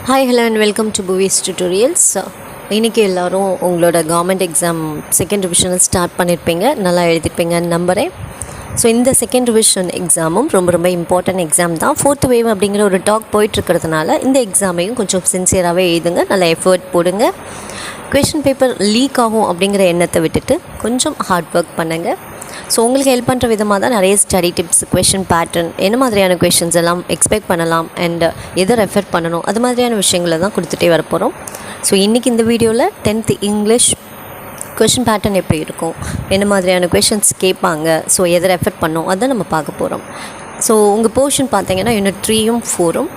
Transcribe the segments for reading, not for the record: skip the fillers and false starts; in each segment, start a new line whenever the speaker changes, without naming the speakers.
Hi, hello and welcome to Buvistutorials. இன்றைக்கி எல்லோரும் உங்களோட கவர்மெண்ட் எக்ஸாம் செகண்ட் ரிவிஷனை ஸ்டார்ட் பண்ணியிருப்பீங்க, நல்லா எழுதிருப்பீங்கன்னு நம்புகிறேன். ஸோ இந்த செகண்ட் ரிவிஷன் எக்ஸாமும் ரொம்ப இம்பார்ட்டன்ட் எக்ஸாம் தான். 4th வேவ் அப்படிங்கிற ஒரு டாக் போயிட்டுருக்கிறதுனால இந்த எக்ஸாமையும் கொஞ்சம் சின்சியராகவே எழுதுங்க, நல்லா எஃபர்ட் போடுங்க. கொஷின் பேப்பர் லீக் ஆகும் அப்படிங்கிற எண்ணத்தை விட்டுட்டு கொஞ்சம் ஹார்ட் ஒர்க் பண்ணுங்கள். ஸோ உங்களுக்கு ஹெல்ப் பண்ணுற விதமாக தான் நிறைய ஸ்டடி டிப்ஸ், கொஷின் பேட்டர்ன், என்ன மாதிரியான கொஷின்ஸ் எல்லாம் எக்ஸ்பெக்ட் பண்ணலாம் அண்ட் எதை ரெஃபர் பண்ணணும், அது மாதிரியான விஷயங்களை தான் கொடுத்துட்டே வரப்போகிறோம். ஸோ இன்றைக்கி இந்த வீடியோவில் 10th இங்கிலீஷ் கொஷின் பேட்டர்ன் எப்படி இருக்கும், என்ன மாதிரியான கொஷின்ஸ் கேட்பாங்க, ஸோ எதை ரெஃபர் பண்ணோம் அதை நம்ம பார்க்க போகிறோம். ஸோ உங்கள் போர்ஷன் பார்த்தீங்கன்னா யூனிட் 3ம் 4ம்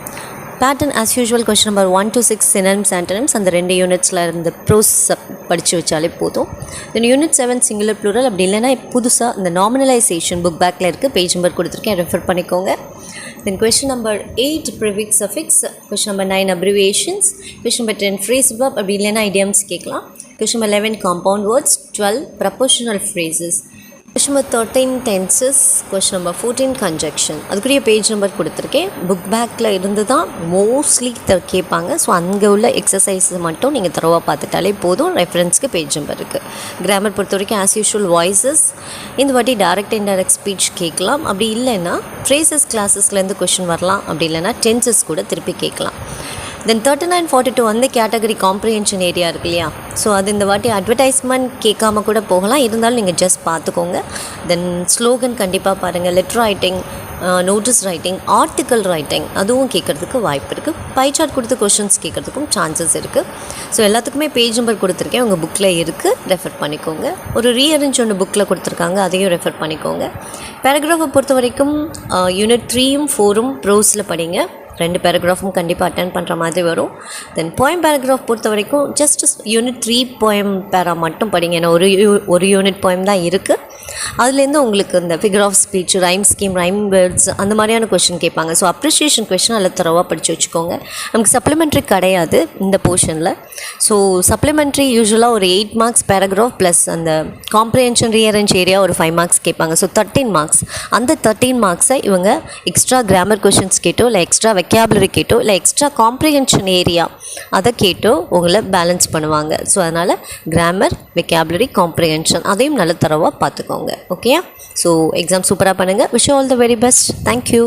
pattern as usual question number 1 to 6 synonyms antonyms அந்த 2 யூனிட்ஸில் இருந்த ப்ரோஸ் படித்து வச்சாலே போதும். தென் யூனிட் 7 சிங்குலர் ப்ளூரல், அப்படி இல்லைனா புதுசாக இந்த நாமினலைசேஷன் புக் பேக்கில் இருக்குது, பேஜ் நம்பர் கொடுத்துருக்கேன், ரெஃபர் பண்ணிக்கோங்க. Then question number 8 prefix suffix, question number 9 abbreviations, question number 10 phrase verb, அப்படி இல்லைனா idioms கேட்கலாம். question number 11 compound words, 12 prepositional phrases, question number 13 tenses, question number 14 conjunction. அதுக்குரிய பேஜ் நம்பர் கொடுத்துருக்கேன், book பேக்கில் இருந்து தான் மோஸ்ட்லி கேட்பாங்க. ஸோ அங்கே உள்ள எக்ஸசைஸ் மட்டும் நீங்கள் தரவாக பார்த்துட்டாலே போதும். ரெஃபரன்ஸ்க்கு பேஜ் நம்பர் இருக்குது. கிராமர் பொறுத்த வரைக்கும் ஆஸ் யூஷுவல் வாய்ஸஸ், இந்த வாட்டி டைரக்ட் இன்டைரக்ட் ஸ்பீச் கேட்கலாம். அப்படி இல்லைன்னா ஃப்ரேசஸ் கிளாஸஸ்லேருந்து கொஷின் வரலாம், அப்படி இல்லைன்னா டென்சஸ் கூட திருப்பி கேட்கலாம். தென் 39 42 அந்த கேட்டகரி காம்ப்ரிஹென்ஷன் ஏரியா இருக்கு இல்லையா, ஸோ அது இந்த வாட்டி அட்வர்டைஸ்மெண்ட் கேட்காம கூட போகலாம், இருந்தாலும் நீங்கள் ஜஸ்ட் பார்த்துக்கோங்க. தென் ஸ்லோகன் கண்டிப்பாக பாருங்கள். Letter writing, notice writing, article writing அதுவும் கேட்குறதுக்கு வாய்ப்பு இருக்குது. பை சார்ட் கொடுத்து கொஷின்ஸ் கேட்குறதுக்கும் சான்சஸ் இருக்குது. ஸோ எல்லாத்துக்குமே பேஜ் நம்பர் கொடுத்துருக்கேன், உங்கள் புக்கில் இருக்குது, ரெஃபர் பண்ணிக்கோங்க. ஒரு ரீஅரேஞ்ச் ஒன்று புக்கில் கொடுத்துருக்காங்க, அதையும் ரெஃபர் பண்ணிக்கோங்க. பேராகிராஃபை பொறுத்த வரைக்கும் யூனிட் 3ம் 4ம் ப்ரோஸில் படிங்க, 2 பேராகிராஃபும் கண்டிப்பாக அட்டென்ட் பண்ணுற மாதிரி வரும். தென் போயம் பேராகிராஃப் பொறுத்த வரைக்கும் ஜஸ்ட் யூனிட் 3 போயம் பேரா மட்டும் படிங்க, ஏன்னா ஒரு யூனிட் போயம் தான் இருக்குது. அதுலேருந்து உங்களுக்கு இந்த figure of speech, rhyme scheme, rhyme words அந்த மாதிரியான கொஷின் கேட்பாங்க. ஸோ அப்ரிஷியேஷன் கொஷின் அதில் தரவாக படித்து வச்சுக்கோங்க. நமக்கு சப்ளிமெண்ட்ரி கிடையாது இந்த போர்ஷனில். ஸோ சப்ளிமெண்ட்ரி யூஸ்வலாக ஒரு 8 மார்க்ஸ் பேராகிராஃப் ப்ளஸ் அந்த காம்ப்ரிஹென்ஷன் ரீஅரேஞ்ச் ஏரியா ஒரு 5 மார்க்ஸ் கேட்பாங்க. So 13 marks. அந்த 13 மார்க்ஸை இவங்க எக்ஸ்ட்ரா கிராமர் கொஷின்ஸ் கேட்டோ, இல்லை எக்ஸ்ட்ரா வெக்காபுலரி கேட்டோ, இல்லை எக்ஸ்ட்ரா காம்ப்ரிஹென்ஷன் ஏரியா அதை கேட்டோ உங்களை பேலன்ஸ் பண்ணுவாங்க. ஸோ அதனால் கிராமர், வெக்காபுலரி, காம்ப்ரிஹென்ஷன் அதையும் நல்ல தரவாக பார்த்துக்கோங்க. ஓகே, ஸோ எக்ஸாம் சூப்பராக பண்ணுங்கள். Wish all the very best. Thank you.